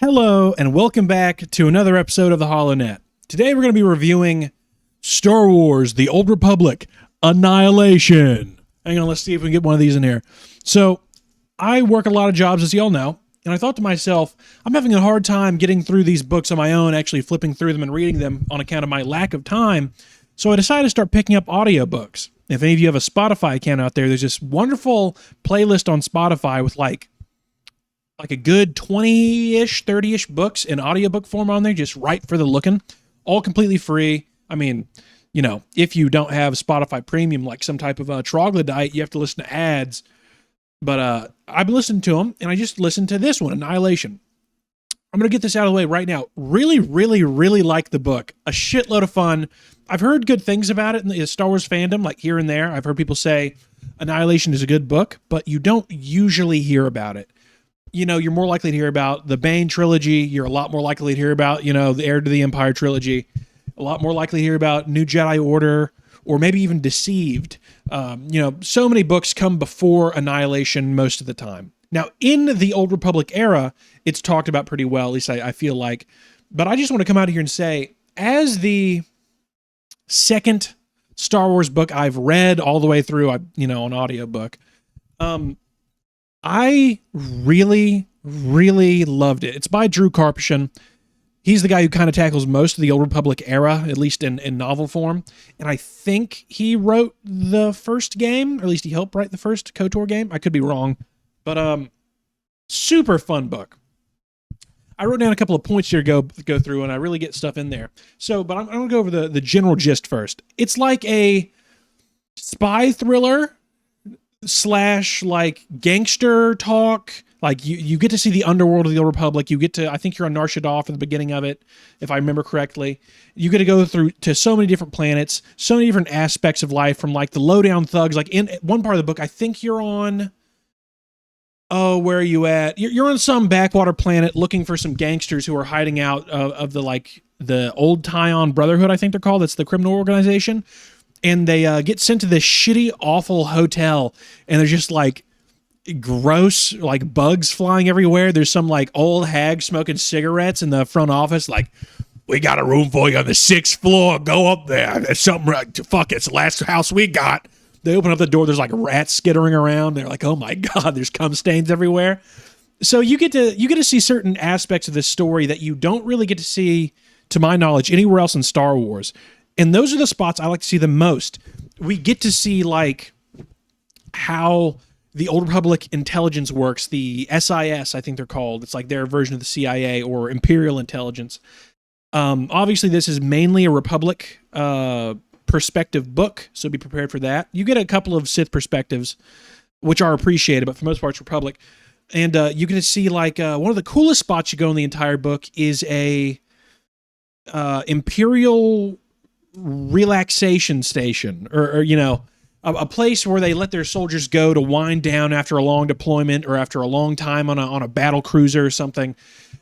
Hello, and welcome back to another episode of the HoloNet. Today we're going to be reviewing Star Wars, The Old Republic, Annihilation. Hang on, let's see if we can get one of these in here. So, I work a lot of jobs, as you all know, and I thought to myself, I'm having a hard time getting through these books on my own, actually flipping through them and reading them on account of my lack of time, so I decided to start picking up audiobooks. If any of you have a Spotify account out there, there's this wonderful playlist on Spotify with like a good 20-ish, 30-ish books in audiobook form on there, just right for the looking, all completely free. I mean, you know, if you don't have Spotify Premium, like some type of troglodyte, you have to listen to ads. But I've been listening to them, and I just listened to this one, Annihilation. I'm going to get this out of the way right now. Really, really, really like the book. A shitload of fun. I've heard good things about it in the Star Wars fandom, like here and there. I've heard people say Annihilation is a good book, but you don't usually hear about it. You know, you're more likely to hear about the Bane trilogy. You're a lot more likely to hear about, you know, the Heir to the Empire trilogy. A lot more likely to hear about New Jedi Order, or maybe even Deceived. You know, so many books come before Annihilation most of the time. Now, in the Old Republic era, it's talked about pretty well, at least I feel like. But I just want to come out here and say, as the second Star Wars book I've read all the way through, on audiobook, I really, really loved it. It's by Drew Karpyshyn. He's the guy who kind of tackles most of the Old Republic era, at least in novel form. And I think he wrote the first game, or at least he helped write the first KOTOR game. I could be wrong. But super fun book. I wrote down a couple of points here to go through, and I really get stuff in there. So, but I'm going to go over the general gist first. It's like a spy thriller / like gangster talk. Like you get to see the underworld of the Old Republic. You get to, I think you're on Nar Shaddaa at the beginning of it, if I remember correctly. You get to go through to so many different planets, so many different aspects of life, from like the lowdown thugs. Like in one part of the book, I think you're on, where are you at? You're on some backwater planet looking for some gangsters who are hiding out of the old Tyon Brotherhood, I think they're called. That's the criminal organization. And they get sent to this shitty, awful hotel, and there's just like gross, like bugs flying everywhere. There's some like old hag smoking cigarettes in the front office. Like, we got a room for you on the 6th floor. Go up there. There's something. Fuck, it's the last house we got. They open up the door. There's like rats skittering around. They're like, oh my god, there's cum stains everywhere. So you get to see certain aspects of this story that you don't really get to see, to my knowledge, anywhere else in Star Wars. And those are the spots I like to see the most. We get to see like how the Old Republic intelligence works, the SIS, I think they're called. It's like their version of the CIA, or Imperial Intelligence. Obviously, this is mainly a Republic perspective book, so be prepared for that. You get a couple of Sith perspectives, which are appreciated, but for the most part, it's Republic. And you get to see like one of the coolest spots you go in the entire book is a Imperial relaxation station, or you know, a place where they let their soldiers go to wind down after a long deployment, or after a long time on a battle cruiser or something.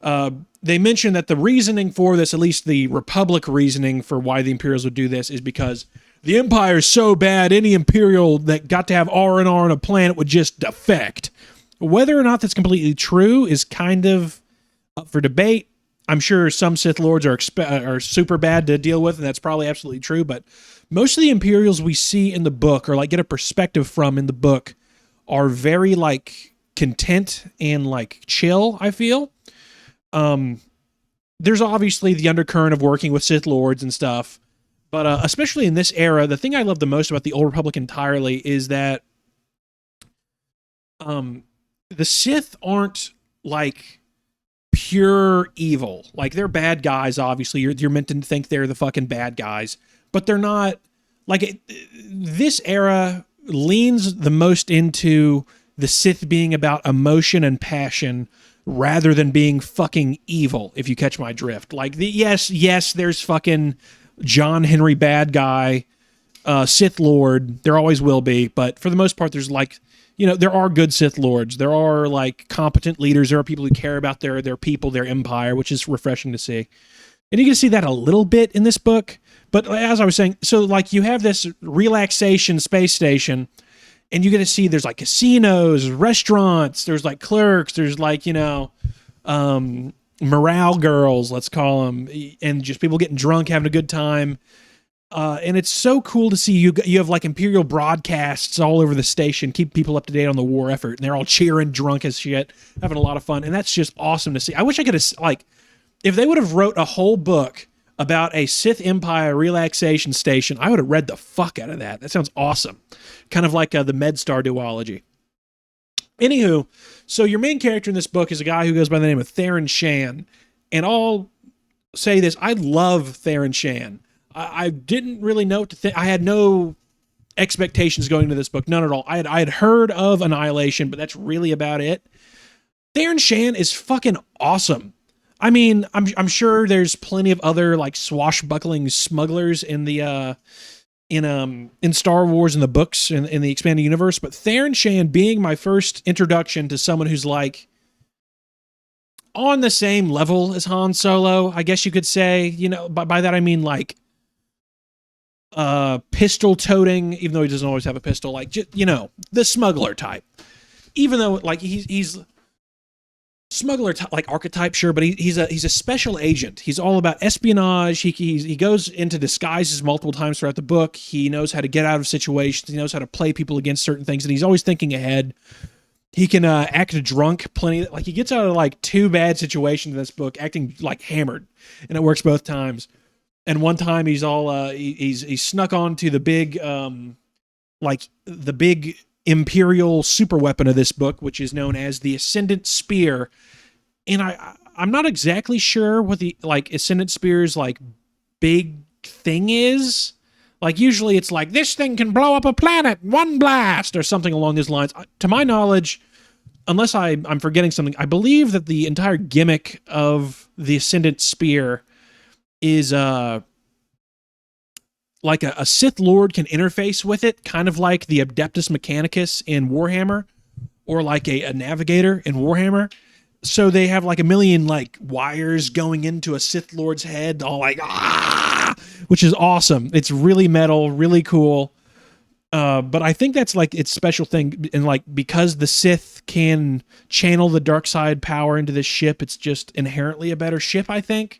They mentioned that the reasoning for this, at least the Republic reasoning for why the Imperials would do this, is because the Empire is so bad, any Imperial that got to have R&R on a planet would just defect. Whether or not that's completely true is kind of up for debate. I'm sure some Sith Lords are super bad to deal with, and that's probably absolutely true, but most of the Imperials we see in the book, or like get a perspective from in the book, are very like content and like chill, I feel. There's obviously the undercurrent of working with Sith Lords and stuff, but especially in this era, the thing I love the most about the Old Republic entirely is that the Sith aren't like pure evil. Like, they're bad guys, obviously. You're meant to think they're the fucking bad guys, but they're not. Like, this era leans the most into the Sith being about emotion and passion rather than being fucking evil, if you catch my drift. Like, yes, there's fucking John Henry bad guy, Sith Lord. There always will be, but for the most part, there's like, you know, there are good Sith Lords. There are like competent leaders. There are people who care about their people, their empire, which is refreshing to see. And you can see that a little bit in this book. But as I was saying, so like you have this relaxation space station, and you get to see there's like casinos, restaurants, there's like clerks, there's like, you know, morale girls, let's call them, and just people getting drunk, having a good time. And it's so cool to see you have like Imperial broadcasts all over the station, keep people up to date on the war effort, and they're all cheering, drunk as shit, having a lot of fun, and that's just awesome to see. I wish I could have, like, if they would have wrote a whole book about a Sith Empire relaxation station, I would have read the fuck out of that. That sounds awesome. Kind of like the MedStar duology. Anywho, so your main character in this book is a guy who goes by the name of Theron Shan, and I'll say this, I love Theron Shan. I didn't really know what to think. I had no expectations going into this book, none at all. I had heard of Annihilation, but that's really about it. Theron Shan is fucking awesome. I mean, I'm sure there's plenty of other like swashbuckling smugglers in the in Star Wars and the books in the expanded universe, but Theron Shan being my first introduction to someone who's like on the same level as Han Solo, I guess you could say. You know, by that I mean like pistol toting, even though he doesn't always have a pistol, like just, you know, the smuggler type. Even though like he's smuggler like archetype, sure, but he's a special agent. He's all about espionage. He goes into disguises multiple times throughout the book. He knows how to get out of situations. He knows how to play people against certain things, and he's always thinking ahead. He can act drunk plenty. Like he gets out of like 2 bad situations in this book, acting like hammered, and it works both times. And one time he's all he's snuck onto the big like the big Imperial super weapon of this book, which is known as the Ascendant Spear. And I'm not exactly sure what the like Ascendant Spear's like big thing is. Like usually it's like this thing can blow up a planet, one blast, or something along those lines. To my knowledge, unless I'm forgetting something, I believe that the entire gimmick of the Ascendant Spear is like a Sith Lord can interface with it, kind of like the Adeptus Mechanicus in Warhammer, or like a Navigator in Warhammer. So they have like a million like wires going into a Sith Lord's head, all like, which is awesome. It's really metal, really cool. But I think that's like its special thing. And like, because the Sith can channel the dark side power into this ship, it's just inherently a better ship, I think.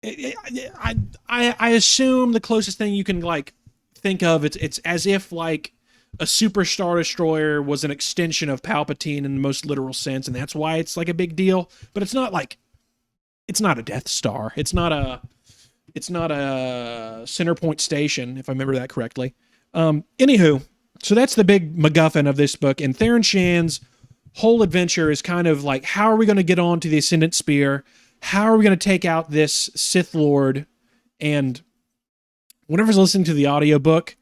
I assume the closest thing you can like think of, it's as if like a super Star Destroyer was an extension of Palpatine in the most literal sense, and that's why it's like a big deal. But it's not like, it's not a Death Star. It's not a Center Point Station, if I remember that correctly. Anywho, so that's the big MacGuffin of this book, and Theron Shan's whole adventure is kind of like, how are we going to get on to the Ascendant Spear? How are we going to take out this Sith Lord? And whenever I was listening to the audiobook,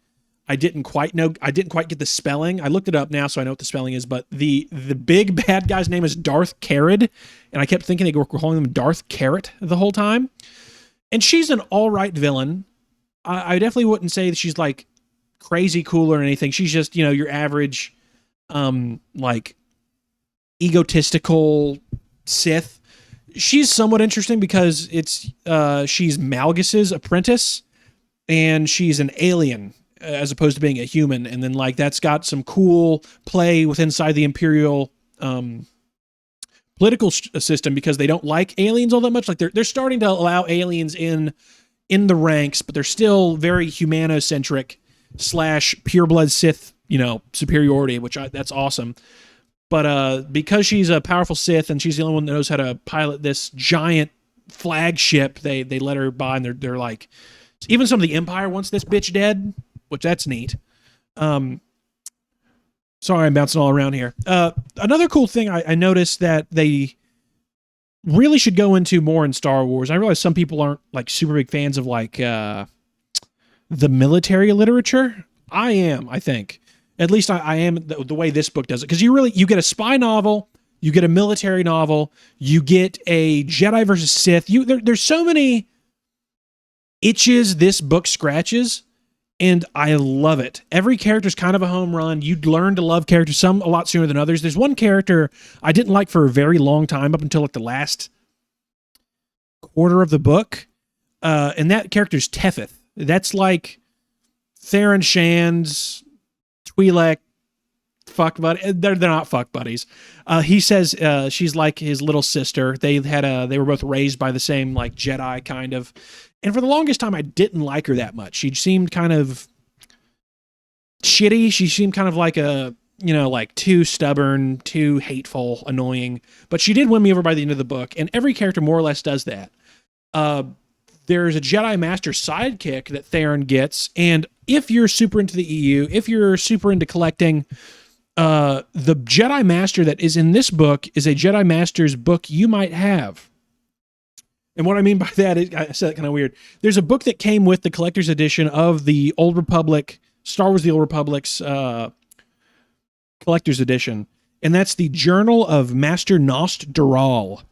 I didn't quite get the spelling. I looked it up now, so I know what the spelling is, but the big bad guy's name is Darth Carrad, and I kept thinking they were calling him Darth Carrot the whole time. And she's an all-right villain. I definitely wouldn't say that she's like crazy cool or anything. She's just, you know, your average like egotistical Sith. She's somewhat interesting because she's Malgus's apprentice, and she's an alien as opposed to being a human. And then like that's got some cool play with inside the Imperial political system, because they don't like aliens all that much. Like they're starting to allow aliens in the ranks, but they're still very humanocentric / pureblood Sith, you know, superiority, which that's awesome. But because she's a powerful Sith and she's the only one that knows how to pilot this giant flagship, they let her by, and they're like, even some of the Empire wants this bitch dead, which that's neat. Sorry, I'm bouncing all around here. Another cool thing I noticed that they really should go into more in Star Wars. I realize some people aren't like super big fans of like the military literature. I am, I think. At least I am the way this book does it. Because you get a spy novel, you get a military novel, you get a Jedi versus Sith. There's so many itches this book scratches, and I love it. Every character's kind of a home run. You'd learn to love characters, some a lot sooner than others. There's one character I didn't like for a very long time, up until like the last quarter of the book, and that character's Tefeth. That's like Theron Shan's Twi'lek fuck buddy. They're not fuck buddies. He says she's like his little sister. They were both raised by the same like Jedi kind of. And for the longest time, I didn't like her that much. She seemed kind of shitty. She seemed kind of like like too stubborn, too hateful, annoying. But she did win me over by the end of the book. And every character more or less does that. There's a Jedi Master sidekick that Theron gets. And if you're super into the EU, if you're super into collecting, the Jedi Master that is in this book is a Jedi Master's book you might have. And what I mean by that is, I said it kind of weird. There's a book that came with the collector's edition of the Old Republic, Star Wars: The Old Republic's collector's edition. And that's the Journal of Master Nost Dural.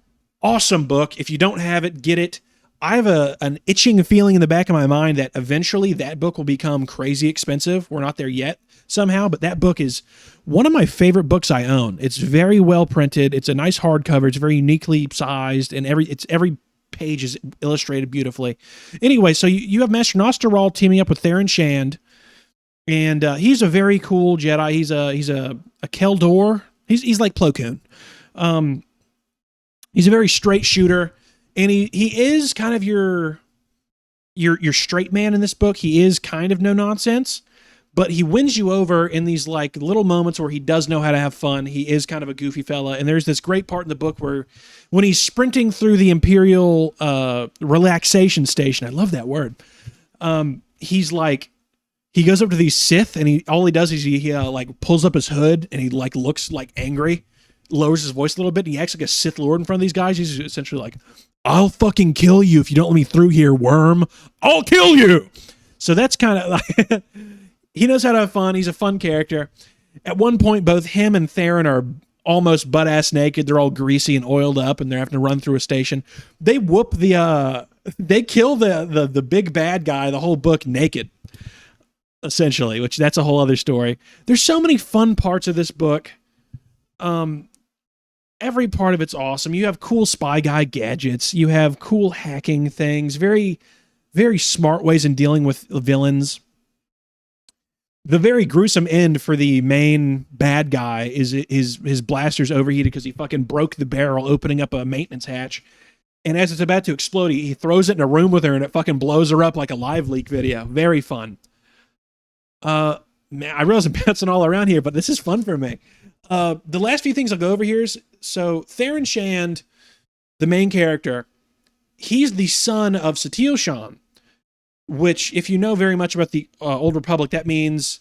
Awesome book. If you don't have it, get it. I have an itching feeling in the back of my mind that eventually that book will become crazy expensive. We're not there yet somehow, but that book is one of my favorite books I own. It's very well printed. It's a nice hardcover. It's very uniquely sized, and every page is illustrated beautifully. Anyway, so you have Master Nost Dural teaming up with Theron Shand, and he's a very cool Jedi. He's a Keldor. He's like Plo Koon. He's a very straight shooter. And he is kind of your straight man in this book. He is kind of no nonsense, but he wins you over in these like little moments where he does know how to have fun. He is kind of a goofy fella. And there's this great part in the book where when he's sprinting through the Imperial relaxation station, I love that word. He's like, he goes up to these Sith and all he does is he like pulls up his hood and he like looks like angry, lowers his voice a little bit. And he acts like a Sith Lord in front of these guys. He's essentially like, I'll fucking kill you if you don't let me through here, worm. I'll kill you. So that's kind of like, he knows how to have fun. He's a fun character. At one point, both him and Theron are almost butt-ass naked. They're all greasy and oiled up, and they're having to run through a station. They whoop they kill the big bad guy the whole book naked, essentially, which that's a whole other story. There's so many fun parts of this book. Every part of it's awesome. You have cool spy guy gadgets. You have cool hacking things. Very, very smart ways in dealing with villains. The very gruesome end for the main bad guy is his blaster's overheated because he fucking broke the barrel opening up a maintenance hatch. And as it's about to explode, he throws it in a room with her and it fucking blows her up like a live leak video. Very fun. Man, I realize I'm bouncing all around here, but this is fun for me. The last few things I'll go over here is, so Theron Shand, the main character, he's the son of Satele Shan, which, if you know very much about the Old Republic, that means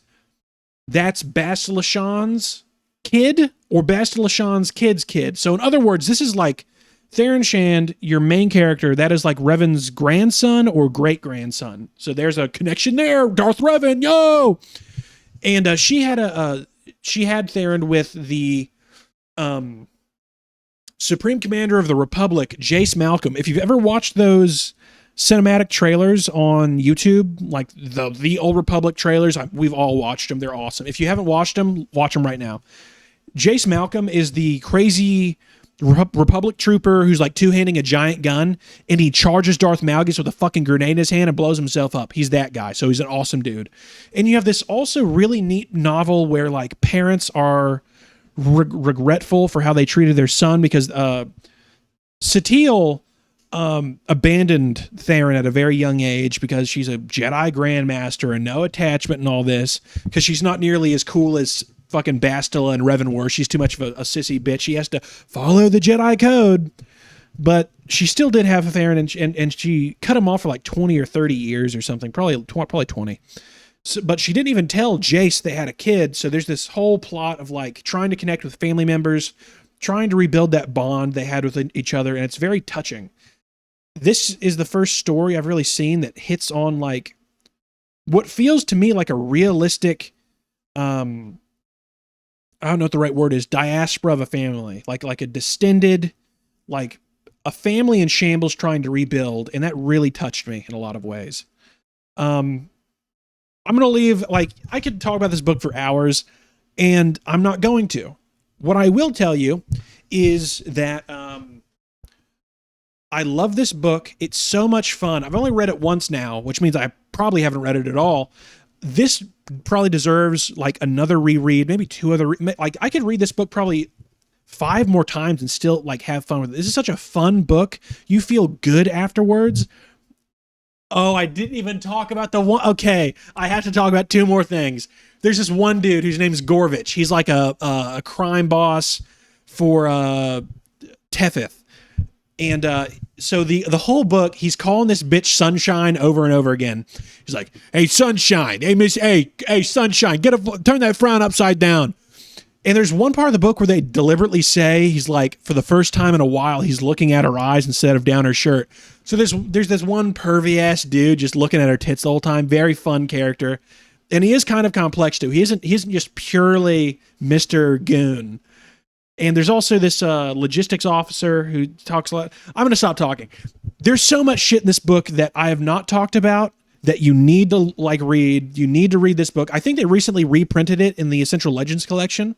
that's Bastila Shan's kid or Bastila Shan's kid's kid. So in other words, this is like Theron Shand, your main character, that is like Revan's grandson or great-grandson. So there's a connection there. Darth Revan, yo! And she had Theron with the Supreme Commander of the Republic, Jace Malcolm. If you've ever watched those cinematic trailers on YouTube, like the Old Republic trailers, we've all watched them. They're awesome. If you haven't watched them, watch them right now. Jace Malcolm is the crazy Republic trooper who's like two-handing a giant gun, and he charges Darth Malgus with a fucking grenade in his hand and blows himself up. He's that guy, so he's an awesome dude. And you have this also really neat novel where like parents are regretful for how they treated their son because Satele abandoned Theron at a very young age because she's a Jedi Grandmaster and no attachment and all this, because she's not nearly as cool as fucking Bastila and Revan were. She's too much of a sissy bitch. She has to follow the Jedi code. But she still did have Theron, and she cut him off for like 20 or 30 years or something, probably 20. So, but she didn't even tell Jace they had a kid, so there's this whole plot of like trying to connect with family members, trying to rebuild that bond they had with each other, and it's very touching. This is the first story I've really seen that hits on like what feels to me like a realistic, I don't know what the right word is, diaspora of a family, like a distended, like a family in shambles trying to rebuild, and that really touched me in a lot of ways. I'm going to leave, like, I could talk about this book for hours, and I'm not going to. What I will tell you is that I love this book. It's so much fun. I've only read it once now, which means I probably haven't read it at all. This probably deserves like another reread, maybe two other. Like I could read this book probably 5 more times and still like have fun with it. This is such a fun book. You feel good afterwards. Oh, I didn't even talk about the one. Okay, I have to talk about 2 more things. There's this one dude whose name is Gorvich. He's like a crime boss for Tethith. And so the whole book, he's calling this bitch Sunshine over and over again. He's like, "Hey, Sunshine. Hey, Miss. Hey, Sunshine. Turn that frown upside down." And there's one part of the book where they deliberately say, he's like, for the first time in a while, he's looking at her eyes instead of down her shirt. So there's this one pervy ass dude just looking at her tits the whole time. Very fun character, and he is kind of complex too. He isn't just purely Mr. Goon. And there's also this logistics officer who talks a lot. I'm going to stop talking. There's so much shit in this book that I have not talked about that you need to like read. You need to read this book. I think they recently reprinted it in the Essential Legends collection.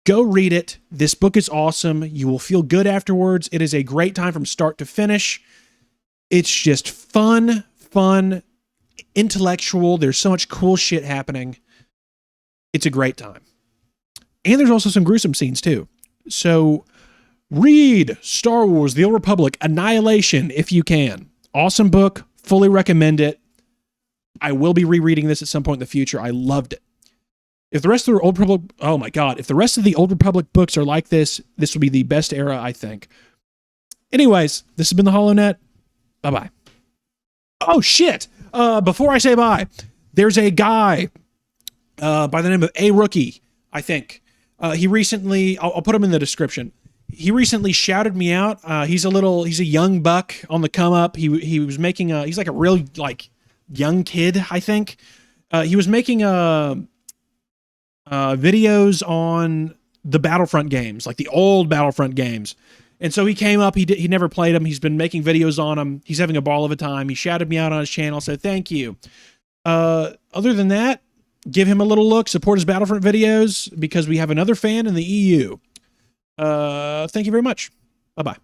Go read it. This book is awesome. You will feel good afterwards. It is a great time from start to finish. It's just fun, intellectual. There's so much cool shit happening. It's a great time. And there's also some gruesome scenes too. So read Star Wars: The Old Republic, Annihilation if you can. Awesome book. Fully recommend it. I will be rereading this at some point in the future. I loved it. If the rest of the Old Republic, oh my God, if the rest of the Old Republic books are like this, this will be the best era, I think. Anyways, this has been the HoloNet. Bye-bye. Oh shit. Before I say bye, there's a guy by the name of A Rookie, I think. He recently, I'll put him in the description. He recently shouted me out. He's a young buck on the come up. He was making he's like a real like young kid, I think. He was making videos on the Battlefront games, like the old Battlefront games. And so he came up, he never played them. He's been making videos on them. He's having a ball of a time. He shouted me out on his channel, so thank you. Other than that, give him a little look, support his Battlefront videos, because we have another fan in the EU. Thank you very much. Bye-bye.